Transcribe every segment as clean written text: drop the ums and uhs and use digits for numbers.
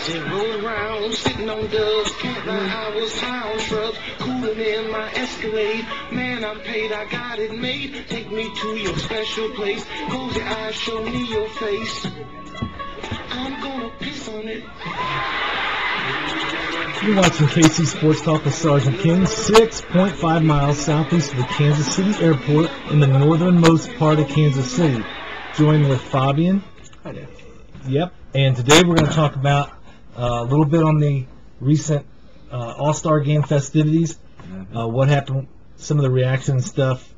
And roll around, sitting on dubs, can't lie, I was high on shrubs, cooling in my Escalade. Man, I'm paid, I got it made. Take me to your special place. Close your eyes, show me your face. I'm gonna piss on it. You're watching KC Sports Talk with Sergeant King, 6.5 miles southeast of the Kansas City Airport in the northernmost part of Kansas City. Joined with Fabian. Hi there. Yep. And today we're going to talk about a little bit on the recent All-Star Game festivities, what happened, some of the reaction stuff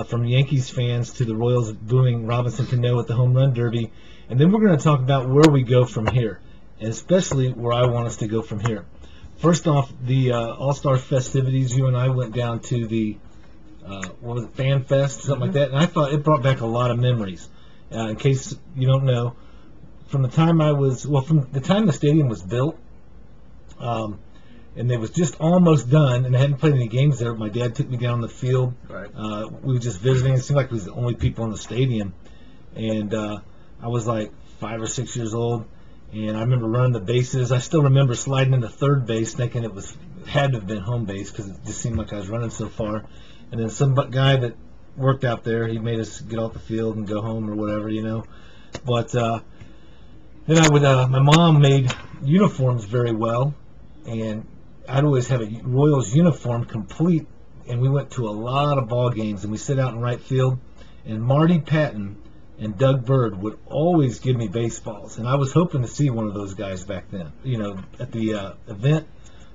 from Yankees fans to the Royals booing Robinson Cano at the Home Run Derby. And then we're going to talk about where we go from here, and especially where I want us to go from here. First off, the All-Star festivities, you and I went down to the, what was it, Fan Fest, something like that, and I thought it brought back a lot of memories. In case you don't know, from the time the stadium was built, and it was just almost done, and I hadn't played any games there. My dad took me down the field. Right. We were just visiting. It seemed like we was the only people in the stadium, and I was like 5 or 6 years old, and I remember running the bases. I still remember sliding into third base, thinking it had to have been home base because it just seemed like I was running so far. And then some guy that worked out there, he made us get off the field and go home or whatever, you know. But then I would. My mom made uniforms very well, and I'd always have a Royals uniform complete. And we went to a lot of ball games, and we sit out in right field, and Marty Patton and Doug Bird would always give me baseballs, and I was hoping to see one of those guys back then, you know, at the event,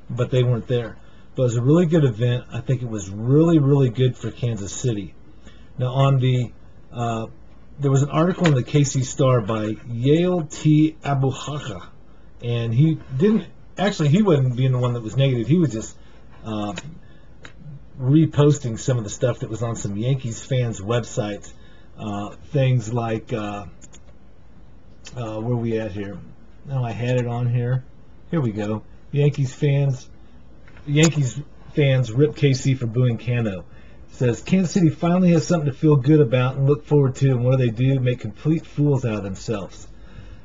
but they weren't there. But it was a really good event. I think it was really, really good for Kansas City. Now, on the there was an article in the KC Star by Yale T. Abuhaka, and he wasn't being the one that was negative. He was just reposting some of the stuff that was on some Yankees fans' websites. Things like, where are we at here? No, I had it on here. Here we go. Yankees fans rip KC for booing Cano. It says, Kansas City finally has something to feel good about and look forward to, and what do? Make complete fools out of themselves.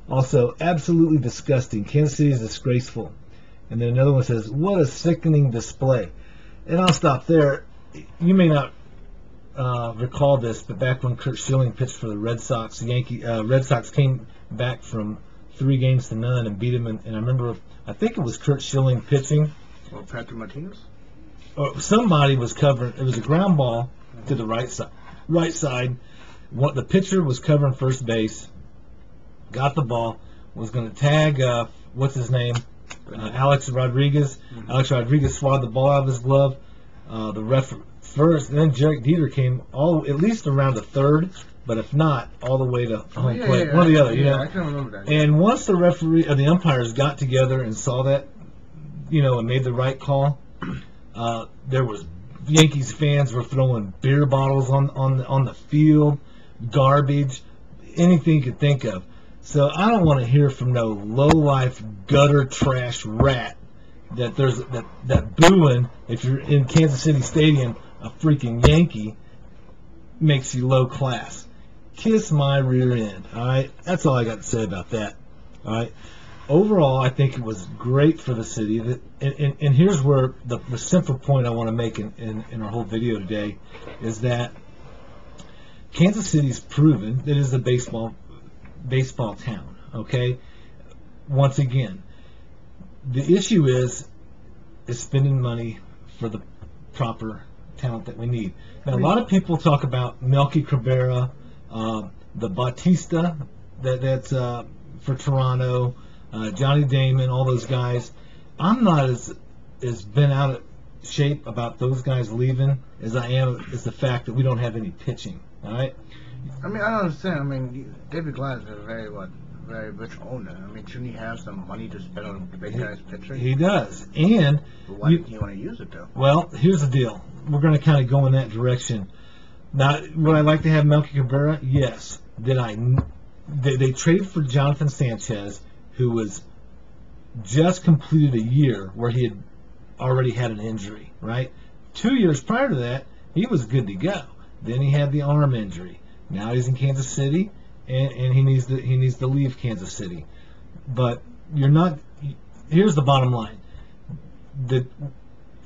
Also, absolutely disgusting. Kansas City is disgraceful. And then another one says, what a sickening display. And I'll stop there. You may not recall this, but back when Curt Schilling pitched for the Red Sox, Red Sox came back from 3-0 and beat him. And I remember, I think it was Curt Schilling pitching. Well, Patrick Martinez? Or somebody was covering. It was a ground ball to the right side. The pitcher was covering first base. Got the ball. Was going to tag. What's his name? Alex Rodriguez. Alex Rodriguez swatted the ball out of his glove. The ref first, and then Derek Dieter came at least around the third, but if not, all the way to home plate. Yeah, one or the other, you know. I can remember that. And once the the umpires got together and saw that, you know, and made the right call, there was Yankees fans were throwing beer bottles on the field, garbage, anything you could think of. So I don't want to hear from no low-life gutter trash rat that there's that booing if you're in Kansas City Stadium, a freaking Yankee makes you low class. Kiss my rear end. All right, that's all I got to say about that. All right. Overall, I think it was great for the city. And here's where the central point I want to make in our whole video today is that Kansas City's proven that it is a baseball town. Okay. Once again, the issue is spending money for the proper talent that we need. Now, a lot of people talk about Melky Cabrera, the Bautista that's for Toronto, Johnny Damon, all those guys. I'm not as bent out of shape about those guys leaving as I am is the fact that we don't have any pitching. All right. I mean, I don't understand. I mean, David Glass is a very rich owner. I mean, shouldn't he have some money to spend on the big guys pitching? He does. And but why didn't he want to use it, though? Well, here's the deal. We're going to kind of go in that direction. Now, would I like to have Melky Cabrera? Yes. They traded for Jonathan Sanchez, who was just completed a year where he had already had an injury, right? 2 years prior to that, he was good to go. Then he had the arm injury. Now he's in Kansas City, and he needs to leave Kansas City. But you're not here's the bottom line.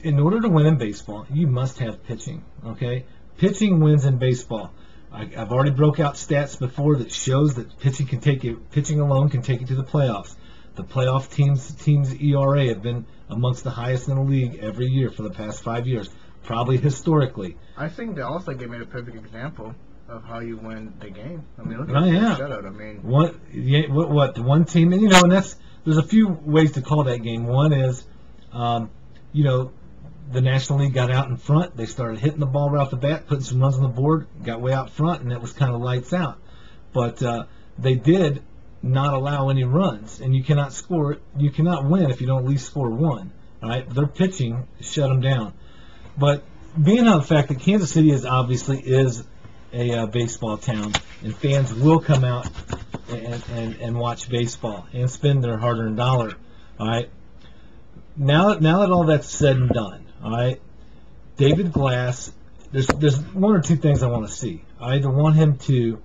In order to win in baseball, you must have pitching, okay? Pitching wins in baseball. I've already broke out stats before that shows that pitching alone can take you to the playoffs. The playoff teams' ERA have been amongst the highest in the league every year for the past 5 years, probably historically. I think the All-Star game made a perfect example of how you win the game. I mean, look at Oh, the yeah. shutout. I mean, The one team, and there's a few ways to call that game. One is, the National League got out in front. They started hitting the ball right off the bat, putting some runs on the board, got way out front, and it was kind of lights out. But they did not allow any runs, and you cannot win if you don't at least score one. All right, their pitching shut them down. But being on the fact that Kansas City is a baseball town, and fans will come out and watch baseball and spend their hard-earned dollar. All right. Now that all that's said and done, all right, David Glass, there's one or two things I want to see. I either want him to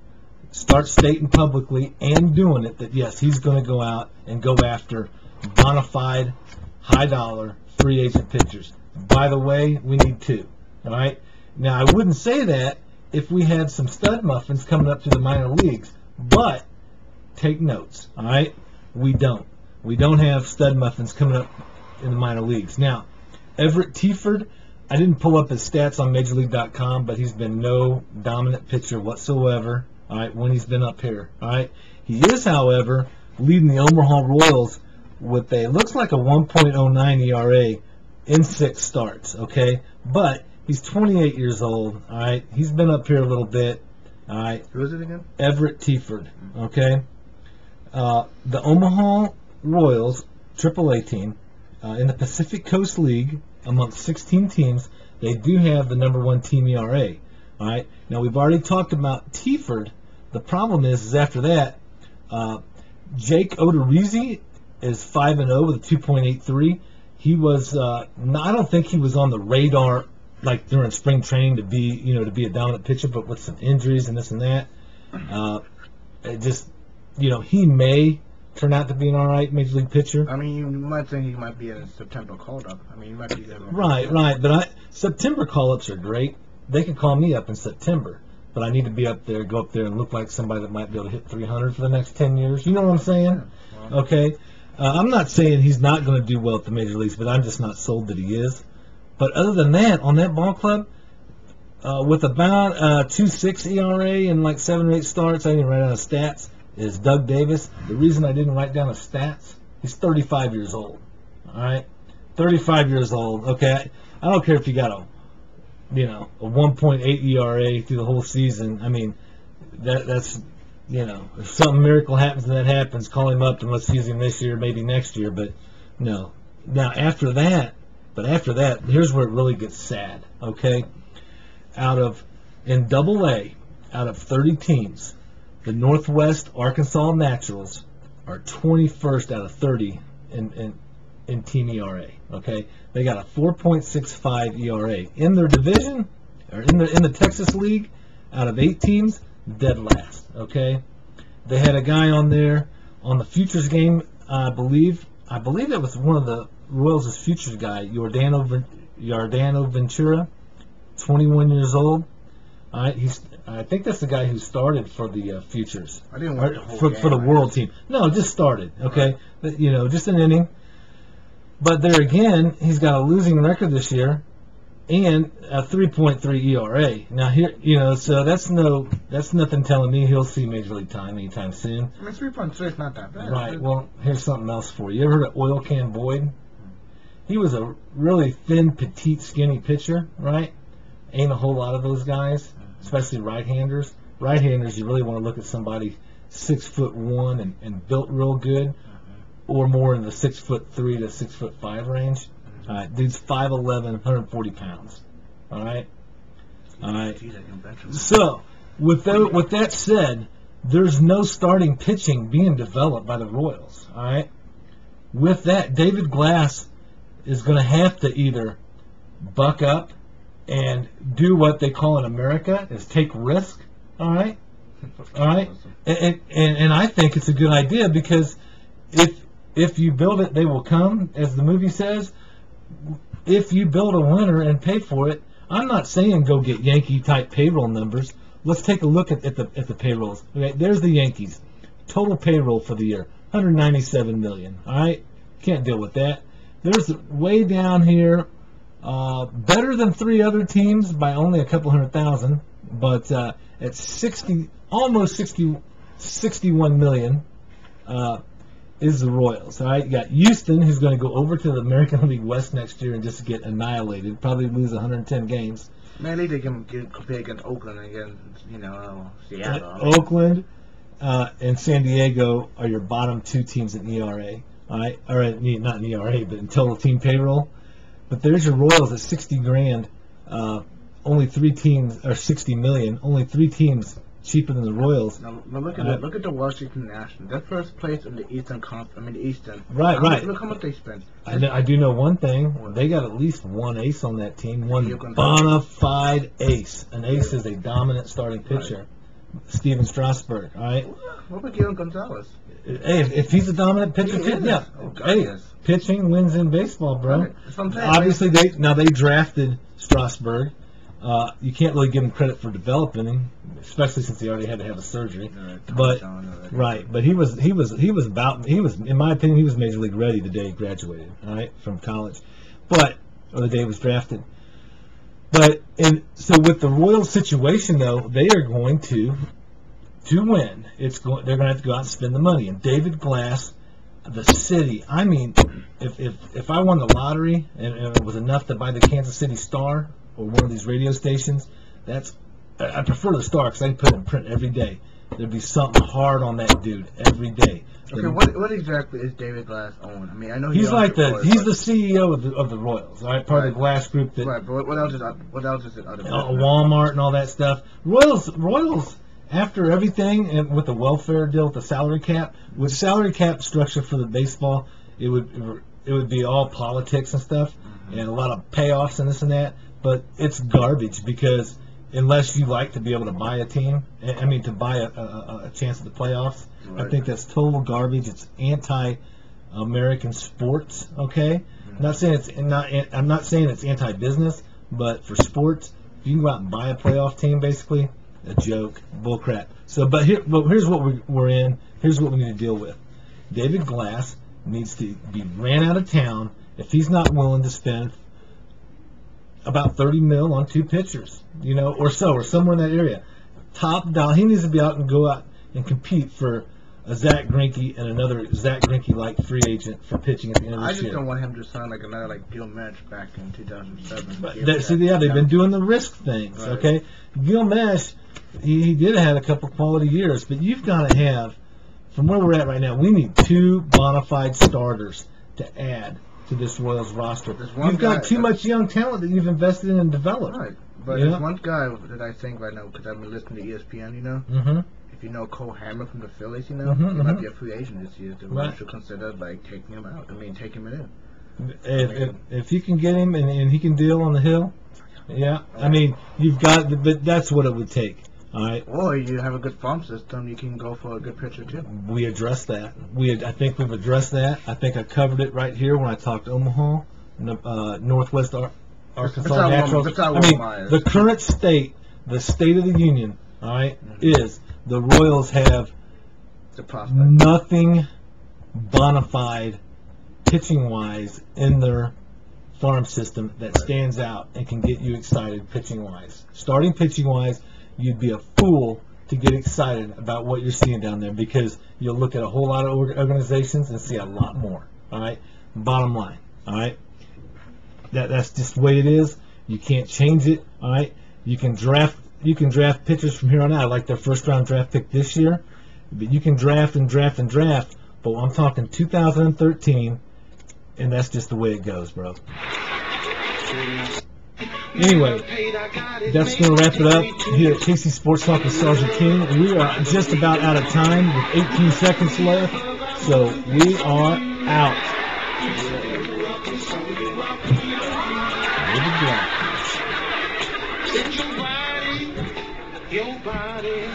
start stating publicly and doing it that, yes, he's going to go out and go after bona fide, high-dollar, free agent pitchers. By the way, we need two, all right? Now, I wouldn't say that if we had some stud muffins coming up to the minor leagues, but take notes, all right? We don't. We don't have stud muffins coming up in the minor leagues. Now, Everett Tieford, I didn't pull up his stats on MajorLeague.com, but he's been no dominant pitcher whatsoever, all right, when he's been up here, all right? He is, however, leading the Omaha Royals with looks like a 1.09 ERA in 6 starts, okay? But he's 28 years old, all right? He's been up here a little bit, all right? who is it again? Everett Tieford, okay? The Omaha Royals, AAA team, in the Pacific Coast League, amongst 16 teams, they do have the number 1 team ERA. All right. Now we've already talked about Tieford. The problem is after that, Jake Odorizzi is 5-0 with a 2.83. He was I don't think he was on the radar like during spring training to be a dominant pitcher, but with some injuries and this and that, he may turn out to be an all right major league pitcher. I mean, you might think he might be a September call-up. I mean, he might be there. Right. But September call-ups are great. They can call me up in September, but I need to be go up there and look like somebody that might be able to hit 300 for the next 10 years. You know what I'm saying? Yeah. Well, Okay. I'm not saying he's not going to do well at the major leagues, but I'm just not sold that he is. But other than that, on that ball club, with about 2.6 ERA and like 7 or 8 starts, I didn't write down his stats, is Doug Davis. The reason I didn't write down his stats, he's 35 years old. All right? 35 years old. Okay? I don't care if you got a 1.8 ERA through the whole season. I mean, that's if something miracle happens and that happens, call him up and let's use him this year, maybe next year. But no. Now after that, here's where it really gets sad. Okay, in Double-A, out of 30 teams, the Northwest Arkansas Naturals are 21st out of 30 in team ERA. Okay, they got a 4.65 ERA in their division, or in the Texas League. Out of 8 teams, dead last. Okay, they had a guy on there on the futures game. I believe that was one of the Royals' futures guy, Yardano Ventura, 21 years old. All right, I think that's the guy who started for the futures. I didn't watch the whole for game. the world team. No, just started. Okay, but, just an inning. But there again, he's got a losing record this year, and a 3.3 ERA. Now here, so that's nothing telling me he'll see major league time anytime soon. I mean, 3.3 is not that bad. Right. Well, here's something else for you. You ever heard of Oil Can Boyd? He was a really thin, petite, skinny pitcher, right? Ain't a whole lot of those guys, especially right-handers. Right-handers, you really want to look at somebody 6'1" and built real good, or more in the 6'3" to 6'5" range. All right, dude's 5'11", 140 pounds. All right. Geez, I can bet you. So, with that said, there's no starting pitching being developed by the Royals. All right. With that, David Glass is going to have to either buck up and do what they call in America is take risk. All right. All right. And I think it's a good idea because if if you build it, they will come, as the movie says. If you build a winner and pay for it, I'm not saying go get Yankee-type payroll numbers. Let's take a look at the payrolls. Okay, there's the Yankees. Total payroll for the year, $197 million. All right, can't deal with that. There's way down here, better than 3 other teams by only a couple $100,000, but at 60, almost 61 million. Is the Royals. All right, you got Houston, who's going to go over to the American League West next year and just get annihilated, probably lose 110 games. Mainly they can compete against Oakland and against, Seattle. Oakland and San Diego are your bottom 2 teams in ERA. All right, or not in ERA, but in total team payroll. But there's your Royals at 60 grand. Only 3 teams, or 60 million. Only 3 teams cheaper than the Royals. Now look at the Washington Nationals. They're first place in the Eastern Conference. I mean the Eastern. Right. Look how much they spent. I do know one thing. They got at least one ace on that team. One bona fide ace. An ace is a dominant starting pitcher. Right. Steven Strasburg. All right. What about Gil Gonzalez? Hey, if he's a dominant pitcher, yeah. Oh, God, hey, yes. Pitching wins in baseball, bro. Right. That's what I'm saying. Obviously, they drafted Strasburg. You can't really give him credit for developing him, especially since he already had to have a surgery. But he was in my opinion, he was major league ready the day he graduated, all right, from college, or the day he was drafted. But so with the Royals situation though, they are going to win. They're going to have to go out and spend the money. And David Glass, the city. I mean, if I won the lottery and it was enough to buy the Kansas City Star or one of these radio stations, I prefer the Star because I can put it in print every day. There'd be something hard on that dude every day. Okay, what exactly is David Glass own? I mean, I know he's like he's the CEO of the Royals, all right, part of the Glass Group. Right, but what else is it other than Walmart and all that stuff? Royals. After everything, and with the welfare deal, with the salary cap, structure for the baseball, it would be all politics and stuff, and a lot of payoffs and this and that. But it's garbage because unless you like to be able to buy a team, to buy a chance at the playoffs, right. I think that's total garbage. It's anti-American sports. Okay, I'm not saying it's anti-business, but for sports, if you can go out and buy a playoff team, basically. A joke, bullcrap. So, but here's what we're in. Here's what we need to deal with. David Glass needs to be ran out of town if he's not willing to spend about $30 million on 2 pitchers, or somewhere in that area. Top dollar. He needs to be out and go out and compete for a Zach Greinke and another Zach Greinke-like free agent for pitching at the end of this year. I just don't want him to sound like another Gil Mesh back in 2007. But they've been doing the risk things, right. Okay? Gil Mesh, he did have a couple quality years, but you've got to have, from where we're at right now, we need 2 bona fide starters to add to this Royals roster. You've got too much young talent that you've invested in and developed. Right, but there's one guy that I think right now, because I've been listening to ESPN, Mm-hmm. If you know Cole Hammer from the Phillies, he might be a free agent this year. The Royals should consider taking him out. Taking him in. If you can get him and he can deal on the hill, yeah. You've got, but that's what it would take. All right. Or you have a good farm system, you can go for a good pitcher too. We addressed that. I think we've addressed that. I think I covered it right here when I talked Omaha, Northwest Arkansas Naturals. The current state, the state of the union, all right, is the Royals have nothing bona fide pitching-wise in their farm system that stands out and can get you excited pitching-wise. Starting pitching-wise, you'd be a fool to get excited about what you're seeing down there because you'll look at a whole lot of organizations and see a lot more. All right, bottom line. All right, that's just the way it is. You can't change it. All right, you can draft pitchers from here on out, like their first-round draft pick this year. But you can draft and draft and draft. But I'm talking 2013, and that's just the way it goes, bro. Anyway, that's going to wrap it up here at Casey Sportstalk with Sergeant King. We are just about out of time with 18 seconds left, so we are out. Your body